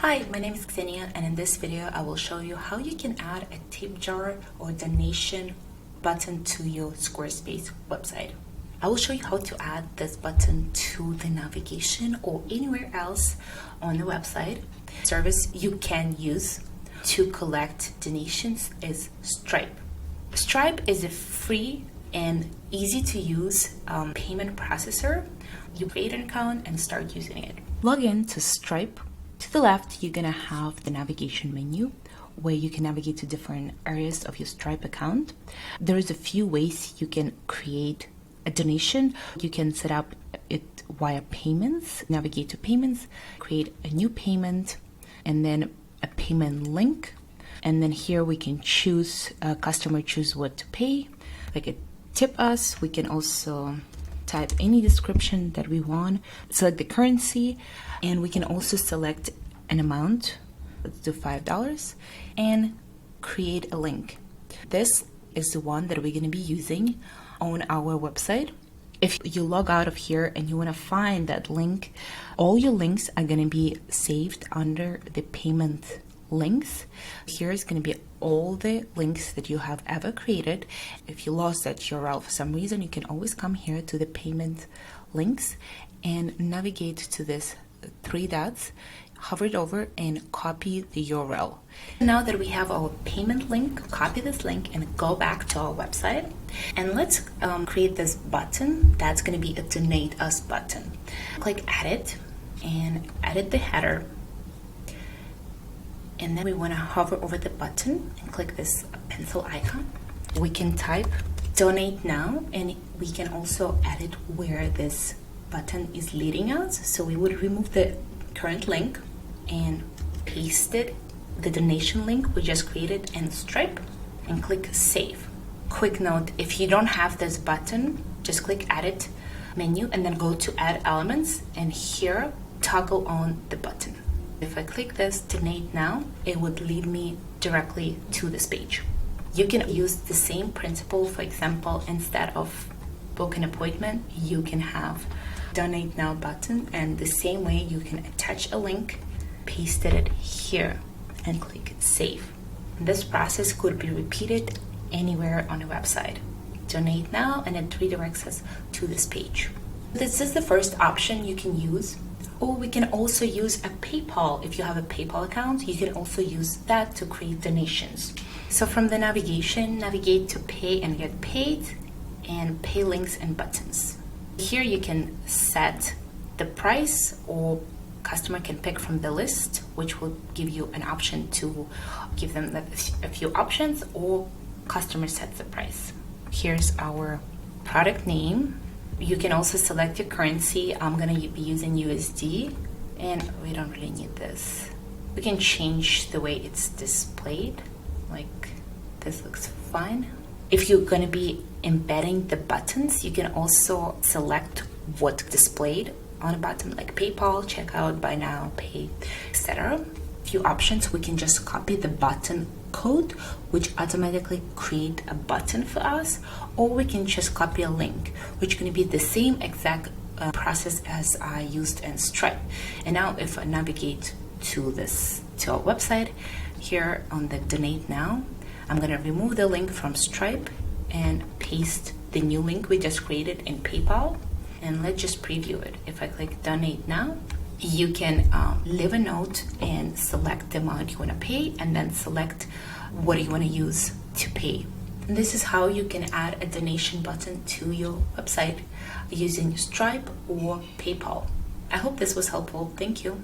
Hi, my name is Xenia, and in this video I will show you how you can add a tip jar or donation button to your Squarespace website. I will show you how to add this button to the navigation or anywhere else on the website. The service you can use to collect donations is Stripe. Stripe is a free and easy to use payment processor. You create an account and start using it. Log in to Stripe. To the left, you're gonna have the navigation menu where you can navigate to different areas of your Stripe account. There is a few ways you can create a donation. You can set up it via payments, navigate to payments, create a new payment, and then a payment link. And then here we can choose, customer choose what to pay. Like a tip us, we can also type any description that we want, select the currency, and we can also select an amount, let's do $5, and create a link. This is the one that we're going to be using on our website. If you log out of here and you want to find that link, all your links are going to be saved under the payment links. Here is going to be all the links that you have ever created. If you lost that URL for some reason, you can always come here to the payment links and navigate to this three dots, hover it over and copy the URL. Now that we have our payment link, copy this link and go back to our website, and let's create this button that's going to be a donate us button. Click edit and edit the header. And then we want to hover over the button and click this pencil icon. We can type donate now, and we can also edit where this button is leading us. So we would remove the current link and paste it, the donation link we just created in Stripe, and click save. Quick note, if you don't have this button, just click edit menu and then go to add elements, and here toggle on the button. If I click this donate now, it would lead me directly to this page. You can use the same principle. For example, instead of book an appointment, you can have donate now button, and the same way you can attach a link, paste it here, and click save. This process could be repeated anywhere on the website. Donate now, and it redirects us to this page. This is the first option you can use. Or we can also use a PayPal. If you have a PayPal account, you can also use that to create donations. So from the navigation, navigate to pay and get paid, and pay links and buttons. Here you can set the price, or customer can pick from the list, which will give you an option to give them a few options, or customer sets the price. Here's our product name. You can also select your currency. I'm going to be using USD, and we don't really need this. We can change the way it's displayed. Like this looks fine. If you're going to be embedding the buttons, you can also select what's displayed on a button, like PayPal, checkout, buy now, pay, etc. Few options. We can just copy the button code, which automatically create a button for us, or we can just copy a link, which is going to be the same exact process as I used in Stripe. And now if I navigate to our website, here on the donate now, I'm going to remove the link from Stripe and paste the new link we just created in PayPal, and let's just preview it. If I click donate now, you can leave a note and select the amount you want to pay, and then select what you want to use to pay. And this is how you can add a donation button to your website using Stripe or PayPal. I hope this was helpful. Thank you.